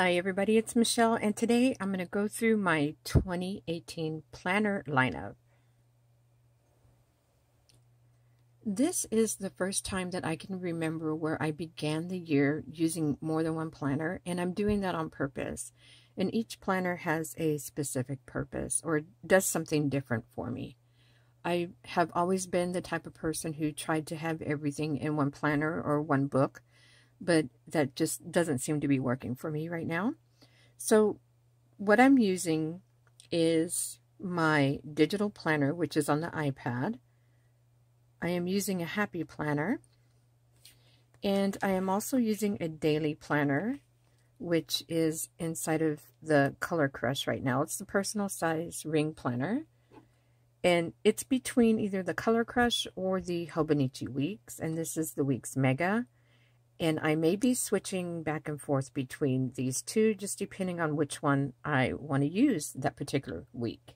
Hi everybody, it's Michelle, and today I'm going to go through my 2018 planner lineup. This is the first time that I can remember where I began the year using more than one planner, and I'm doing that on purpose. And each planner has a specific purpose or does something different for me. I have always been the type of person who tried to have everything in one planner or one book, but that just doesn't seem to be working for me right now. So what I'm using is my digital planner, which is on the iPad. I am using a happy planner, and I am also using a daily planner, which is inside of the Color Crush right now. It's the personal size ring planner, and it's between either the Color Crush or the Hobonichi Weeks, and this is the Weeks Mega. And I may be switching back and forth between these two, just depending on which one I want to use that particular week.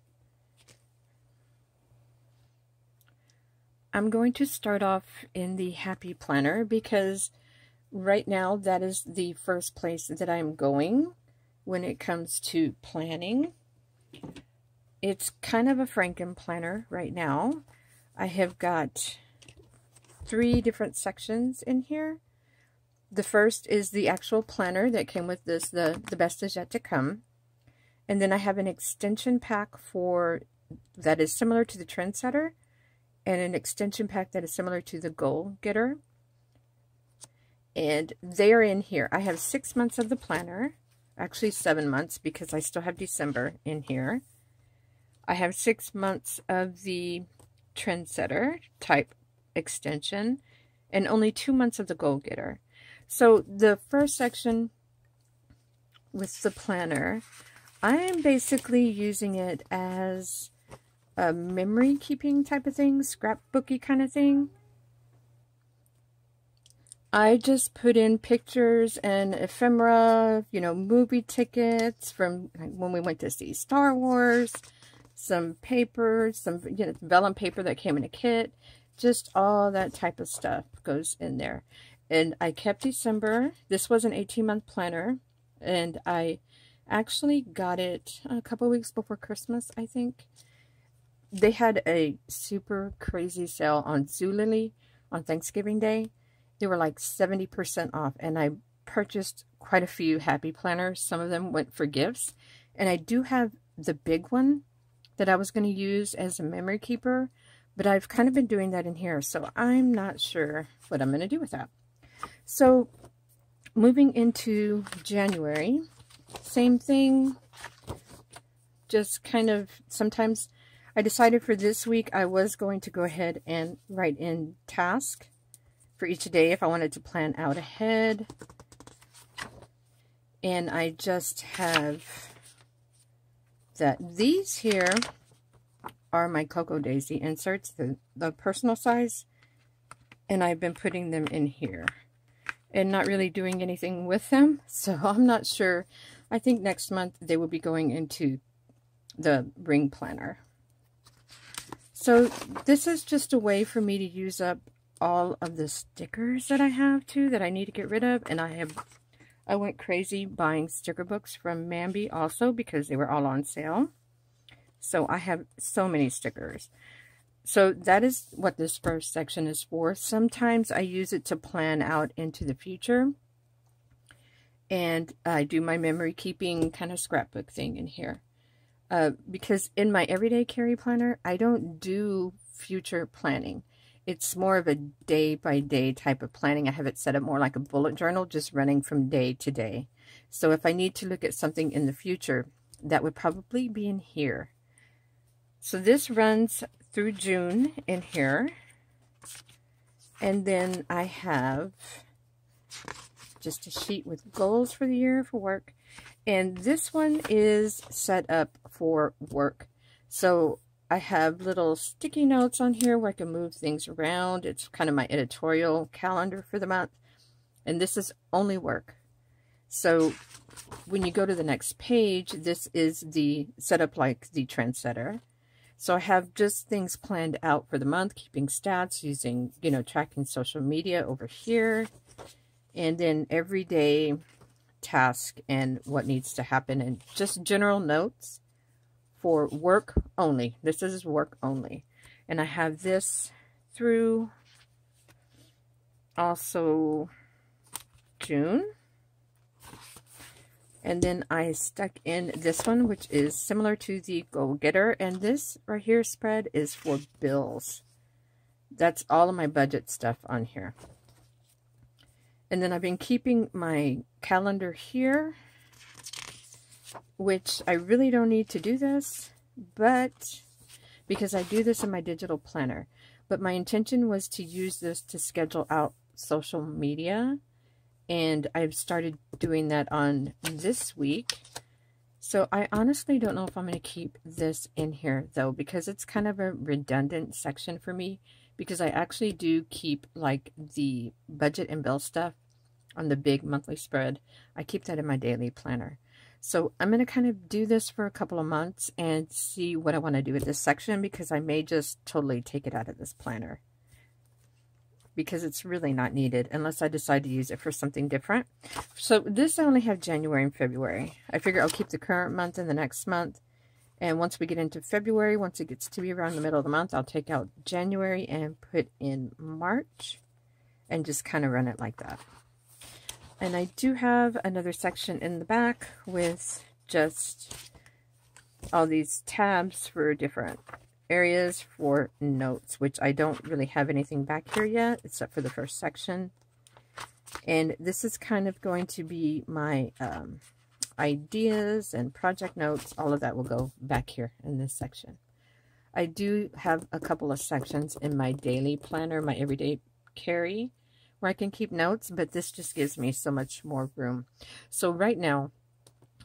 I'm going to start off in the Happy Planner because right now that is the first place that I'm going when it comes to planning. It's kind of a Franken planner right now. I have got 3 different sections in here. The first is the actual planner that came with this, the best is yet to come. And then I have an extension pack that is similar to the Trendsetter, and an extension pack that is similar to the Goal Getter. And they are in here. I have 6 months of the planner, actually 7 months because I still have December in here. I have 6 months of the Trendsetter type extension, and only 2 months of the Goal Getter. So the first section with the planner, I am basically using it as a memory keeping type of thing, scrapbooky kind of thing. I just put in pictures and ephemera, movie tickets from when we went to see Star Wars, some papers, some vellum paper that came in a kit, just all that type of stuff goes in there. And I kept December. This was an 18-month planner, and I actually got it a couple weeks before Christmas, I think. They had a super crazy sale on Zulily on Thanksgiving Day. They were like 70% off, and I purchased quite a few happy planners. Some of them went for gifts, and I do have the big one that I was going to use as a memory keeper, but I've kind of been doing that in here, so I'm not sure what I'm going to do with that. So, moving into January, same thing, just kind of, sometimes I decided for this week I was going to go ahead and write in task for each day if I wanted to plan out ahead. And I just have that these here are my Cocoa Daisy inserts, the personal size, and I've been putting them in here and not really doing anything with them, so I'm not sure. I think next month they will be going into the ring planner. So this is just a way for me to use up all of the stickers that I have too, that I need to get rid of. And I went crazy buying sticker books from Mambi also because they were all on sale. So I have so many stickers. So that is what this first section is for. Sometimes I use it to plan out into the future. And I do my memory keeping kind of scrapbook thing in here. Because in my everyday carry planner, I don't do future planning. It's more of a day-by-day type of planning. I have it set up more like a bullet journal, just running from day to day. So if I need to look at something in the future, that would probably be in here. So this runs through June in here, and then I have just a sheet with goals for the year for work, and this one is set up for work. So I have little sticky notes on here where I can move things around. It's kind of my editorial calendar for the month, and this is only work. So when you go to the next page, this is the setup like the Trendsetter. So I have just things planned out for the month, keeping stats, using, tracking social media over here. And then every day task and what needs to happen, and just general notes for work only. This is work only. And I have this through also June. And then I stuck in this one, which is similar to the Go Getter. And this right here spread is for bills. That's all of my budget stuff on here. And then I've been keeping my calendar here, which I really don't need to do this, but because I do this in my digital planner. But my intention was to use this to schedule out social media. And I've started doing that on this week. So I honestly don't know if I'm going to keep this in here, though, because it's kind of a redundant section for me. Because I actually do keep, like, the budget and bill stuff on the big monthly spread. I keep that in my daily planner. So I'm going to kind of do this for a couple of months and see what I want to do with this section, because I may just totally take it out of this planner, because it's really not needed unless I decide to use it for something different. So this I only have January and February. I figure I'll keep the current month and the next month. And once we get into February, once it gets to be around the middle of the month, I'll take out January and put in March and just kind of run it like that. And I do have another section in the back with just all these tabs for different areas for notes, which I don't really have anything back here yet except for the first section. And this is kind of going to be my ideas and project notes. All of that will go back here in this section. I do have a couple of sections in my daily planner, my everyday carry, where I can keep notes, but this just gives me so much more room. So right now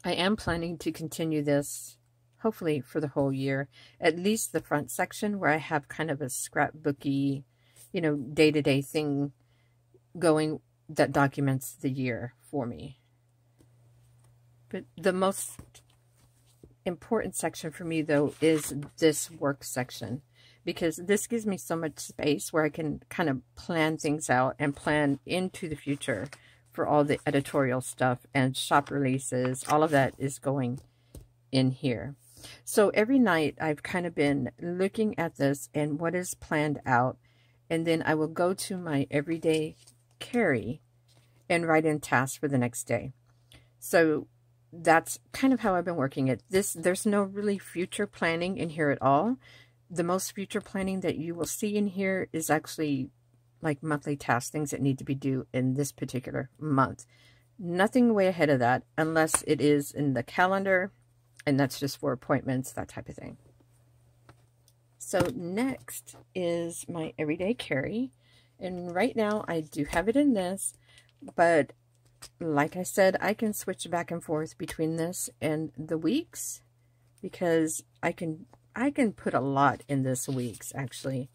I am planning to continue this hopefully for the whole year, at least the front section where I have kind of a scrapbooky, you know, day-to-day thing going that documents the year for me. But the most important section for me, though, is this work section, because this gives me so much space where I can kind of plan things out and plan into the future for all the editorial stuff and shop releases. All of that is going in here. So every night I've kind of been looking at this and what is planned out, and then I will go to my everyday carry and write in tasks for the next day. So that's kind of how I've been working it. There's no really future planning in here at all. The most future planning that you will see in here is actually like monthly tasks, things that need to be due in this particular month. Nothing way ahead of that unless it is in the calendar, and that's just for appointments, that type of thing. So next is my everyday carry. And right now I do have it in this, but like I said, I can switch back and forth between this and the weeks, because I can put a lot in this weeks, actually.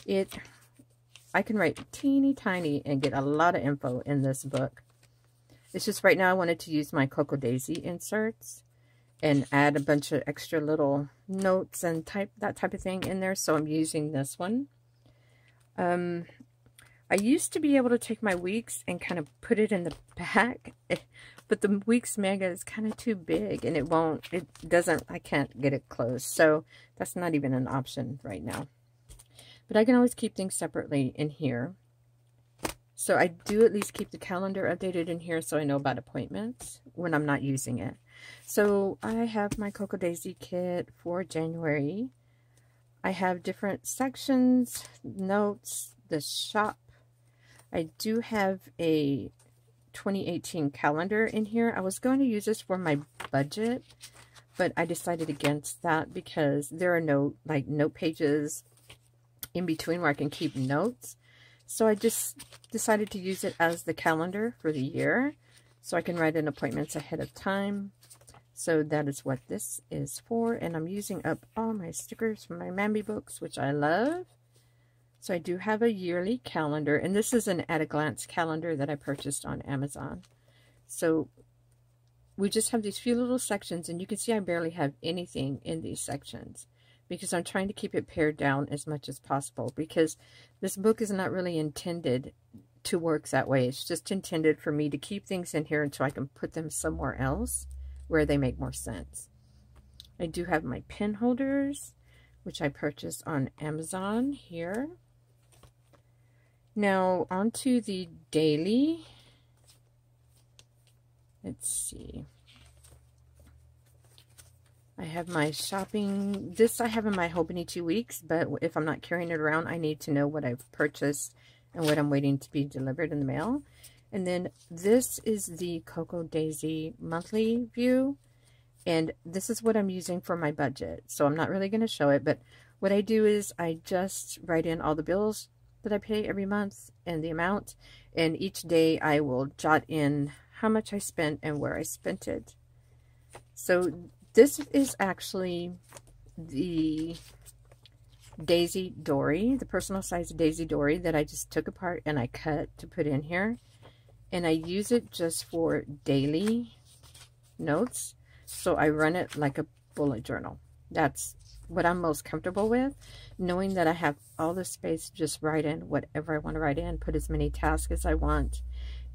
I can write teeny tiny and get a lot of info in this book. It's just right now I wanted to use my Cocoa Daisy inserts and add a bunch of extra little notes and that type of thing in there. So I'm using this one. I used to be able to take my weeks and kind of put it in the back, but the weeks mega is kind of too big and I can't get it closed. So that's not even an option right now. But I can always keep things separately in here. So I do at least keep the calendar updated in here so I know about appointments when I'm not using it. So I have my Cocoa Daisy kit for January. I have different sections, notes, the shop. I do have a 2018 calendar in here. I was going to use this for my budget, but I decided against that because there are no note pages in between where I can keep notes. So I just decided to use it as the calendar for the year, so I can write in appointments ahead of time. So that is what this is for. And I'm using up all my stickers from my Mambi books, which I love. So I do have a yearly calendar, and this is an at-a-glance calendar that I purchased on Amazon. So we just have these few little sections, and you can see I barely have anything in these sections because I'm trying to keep it pared down as much as possible, because this book is not really intended to work that way. It's just intended for me to keep things in here until I can put them somewhere else where they make more sense. I do have my pen holders, which I purchased on Amazon here. Now, onto the daily. Let's see. I have my shopping. This I have in my Hobonichi Weeks, but if I'm not carrying it around, I need to know what I've purchased and what I'm waiting to be delivered in the mail. And then this is the Cocoa Daisy monthly view. And this is what I'm using for my budget. So I'm not really going to show it, but what I do is I just write in all the bills that I pay every month and the amount. And each day I will jot in how much I spent and where I spent it. So this is actually the Daisy Dory, the personal size Daisy Dory that I just took apart and I cut to put in here. And I use it just for daily notes. So I run it like a bullet journal. That's what I'm most comfortable with, knowing that I have all the space to just write in whatever I want to write in, put as many tasks as I want.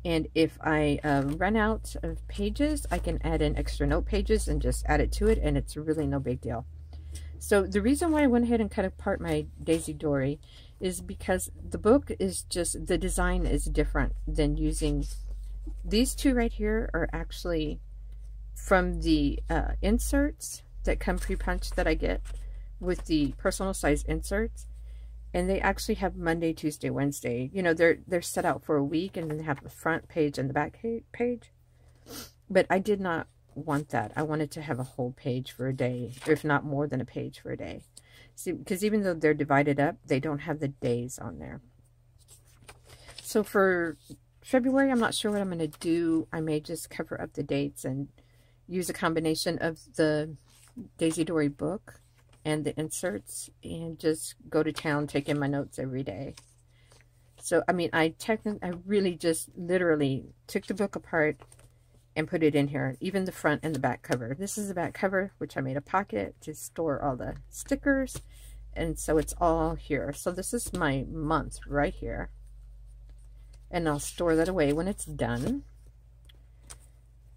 And if I run out of pages, I can add in extra note pages and just add it to it, and it's really no big deal. So the reason why I went ahead and cut apart my Daisy Dory is because the book is just, the design is different than using, these two right here are actually from the inserts that come pre-punched that I get with the personal size inserts. And they actually have Monday, Tuesday, Wednesday. You know, they're set out for a week, and then they have the front page and the back page. But I did not want that. I wanted to have a whole page for a day, if not more than a page for a day. See, because even though they're divided up, they don't have the days on there. So for February, I'm not sure what I'm going to do. I may just cover up the dates and use a combination of the Daisy Dory book and the inserts and just go to town, take in my notes every day. So, I mean, I really just literally took the book apart and put it in here, even the front and the back cover. This is the back cover, which I made a pocket to store all the stickers, and so it's all here. So this is my month right here, and I'll store that away when it's done.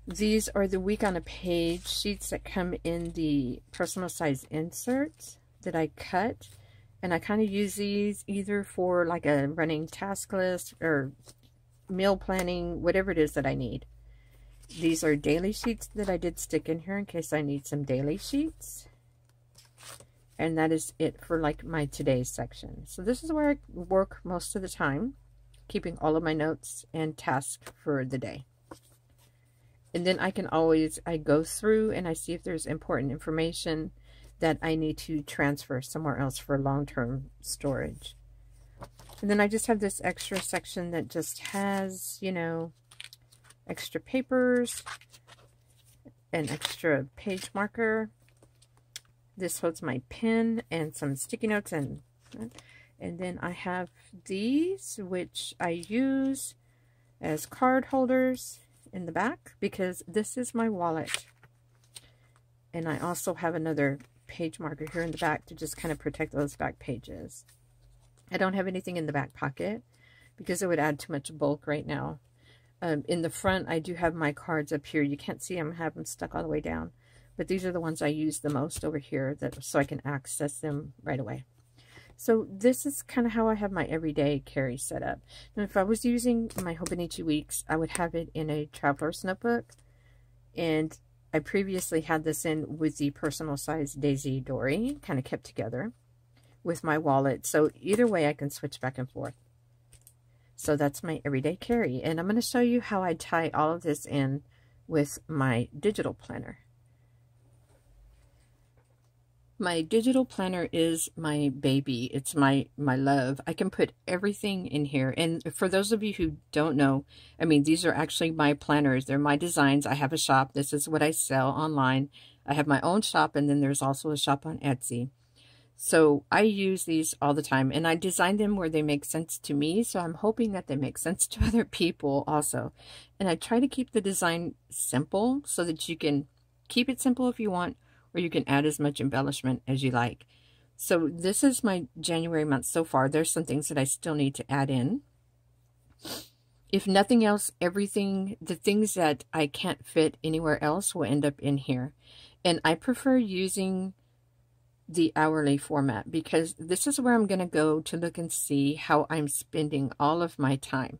These are the week on a page sheets that come in the personal size inserts that I cut. And I kind of use these either for like a running task list or meal planning, whatever it is that I need. These are daily sheets that I did stick in here in case I need some daily sheets. And that is it for like my today's section. So this is where I work most of the time, keeping all of my notes and tasks for the day. And then I can always, I go through and I see if there's important information that I need to transfer somewhere else for long-term storage. And then I just have this extra section that just has, you know, extra papers, an extra page marker. This holds my pen and some sticky notes, and then I have these, which I use as card holders in the back, because this is my wallet. And I also have another page marker here in the back to just kind of protect those back pages. I don't have anything in the back pocket because it would add too much bulk right now. In the front, I do have my cards up here. You can't see them, I have them stuck all the way down. But these are the ones I use the most over here, so I can access them right away. So this is kind of how I have my everyday carry set up. Now, if I was using my Hobonichi Weeks, I would have it in a traveler's notebook. And I previously had this in with the personal size Daisy Dory, kind of kept together with my wallet. So either way, I can switch back and forth. So that's my everyday carry. And I'm going to show you how I tie all of this in with my digital planner. My digital planner is my baby. It's my love. I can put everything in here. And for those of you who don't know, I mean, these are actually my planners. They're my designs. I have a shop. This is what I sell online. I have my own shop, and then there's also a shop on Etsy. So I use these all the time, and I design them where they make sense to me. So I'm hoping that they make sense to other people also. And I try to keep the design simple so that you can keep it simple if you want, or you can add as much embellishment as you like. So this is my January month so far. There's some things that I still need to add in. If nothing else, everything, the things that I can't fit anywhere else will end up in here. And I prefer using the hourly format because this is where I'm going to go to look and see how I'm spending all of my time.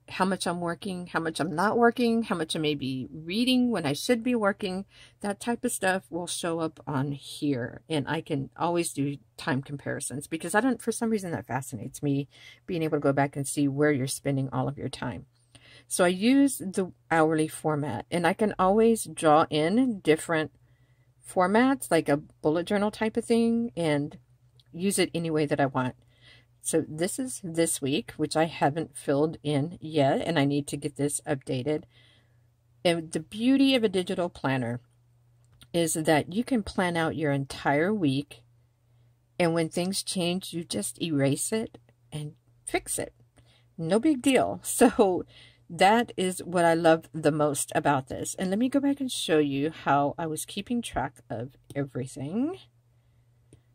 How much I'm working, how much I'm not working, how much I may be reading when I should be working. That type of stuff will show up on here. And I can always do time comparisons because for some reason that fascinates me, being able to go back and see where you're spending all of your time. So I use the hourly format, and I can always draw in different formats, like a bullet journal type of thing, and use it any way that I want. So this is this week, which I haven't filled in yet, and I need to get this updated. And the beauty of a digital planner is that you can plan out your entire week, and when things change, you just erase it and fix it. No big deal. So that is what I love the most about this. And let me go back and show you how I was keeping track of everything.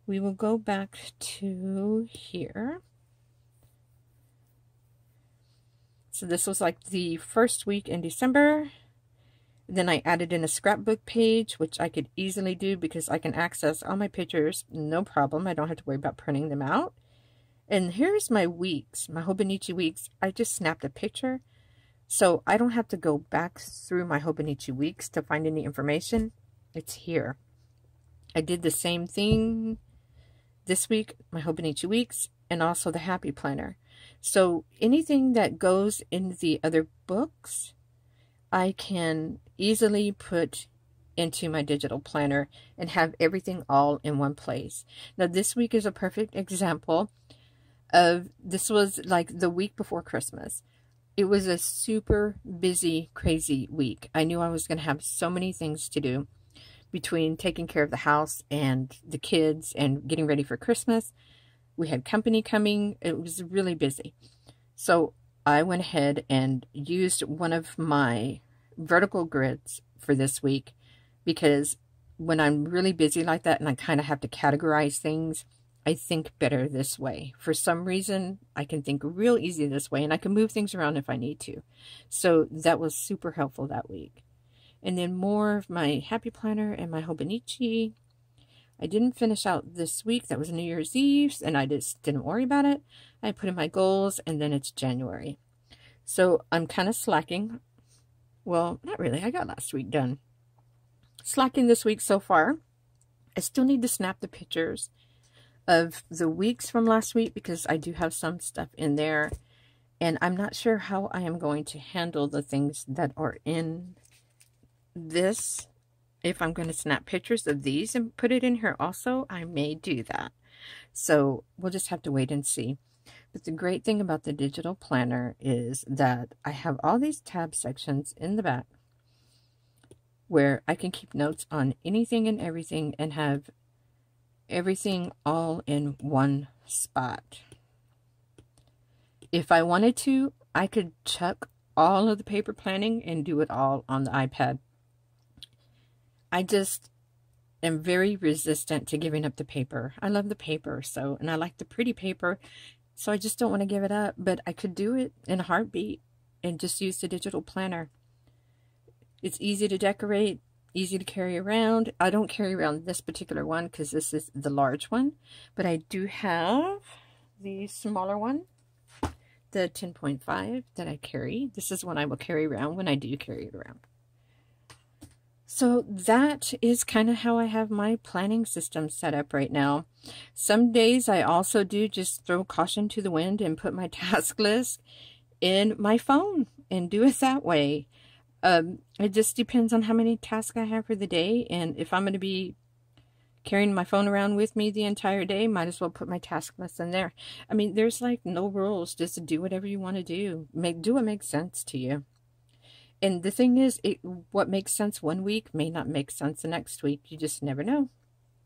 We will go back to here. So this was like the first week in December. Then I added in a scrapbook page, which I could easily do because I can access all my pictures, no problem. I don't have to worry about printing them out. And here's my weeks, my Hobonichi Weeks. I just snapped a picture. So I don't have to go back through my Hobonichi Weeks to find any information. It's here. I did the same thing this week, my Hobonichi Weeks, and also the Happy Planner. So anything that goes in the other books, I can easily put into my digital planner and have everything all in one place. Now this week is a perfect example of, this was like the week before Christmas. It was a super busy, crazy week. I knew I was going to have so many things to do between taking care of the house and the kids and getting ready for Christmas. We had company coming. It was really busy. So I went ahead and used one of my vertical grids for this week because when I'm really busy like that and I kind of have to categorize things, I think better this way. For some reason, I can think real easy this way, and I can move things around if I need to. So that was super helpful that week. And then more of my Happy Planner and my Hobonichi. I didn't finish out this week. That was New Year's Eve, and I just didn't worry about it. I put in my goals, and then it's January. So I'm kind of slacking. Well, not really. I got last week done. Slacking this week so far. I still need to snap the pictures of the weeks from last week because I do have some stuff in there. And I'm not sure how I am going to handle the things that are in this. If I'm going to snap pictures of these and put it in here also, I may do that. So we'll just have to wait and see. But the great thing about the digital planner is that I have all these tab sections in the back where I can keep notes on anything and everything and have everything all in one spot. If I wanted to, I could chuck all of the paper planning and do it all on the iPad. I just am very resistant to giving up the paper. I love the paper, and I like the pretty paper, so I just don't want to give it up. But I could do it in a heartbeat and just use the digital planner. It's easy to decorate, easy to carry around. I don't carry around this particular one because this is the large one, but I do have the smaller one, the 10.5 that I carry. This is one I will carry around when I do carry it around. So that is kind of how I have my planning system set up right now. Some days I also do just throw caution to the wind and put my task list in my phone and do it that way. It just depends on how many tasks I have for the day, and if I'm going to be carrying my phone around with me the entire day, might as well put my task list in there. I mean, there's like no rules, just do whatever you want to do. Do what makes sense to you. And the thing is, what makes sense one week may not make sense the next week. You just never know.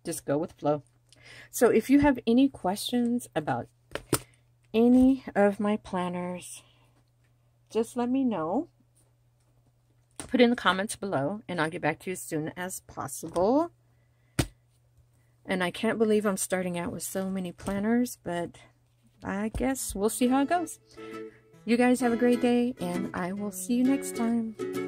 Just go with flow. So if you have any questions about any of my planners, just let me know. Put in the comments below, and I'll get back to you as soon as possible. And I can't believe I'm starting out with so many planners, but I guess we'll see how it goes. You guys have a great day, and I will see you next time.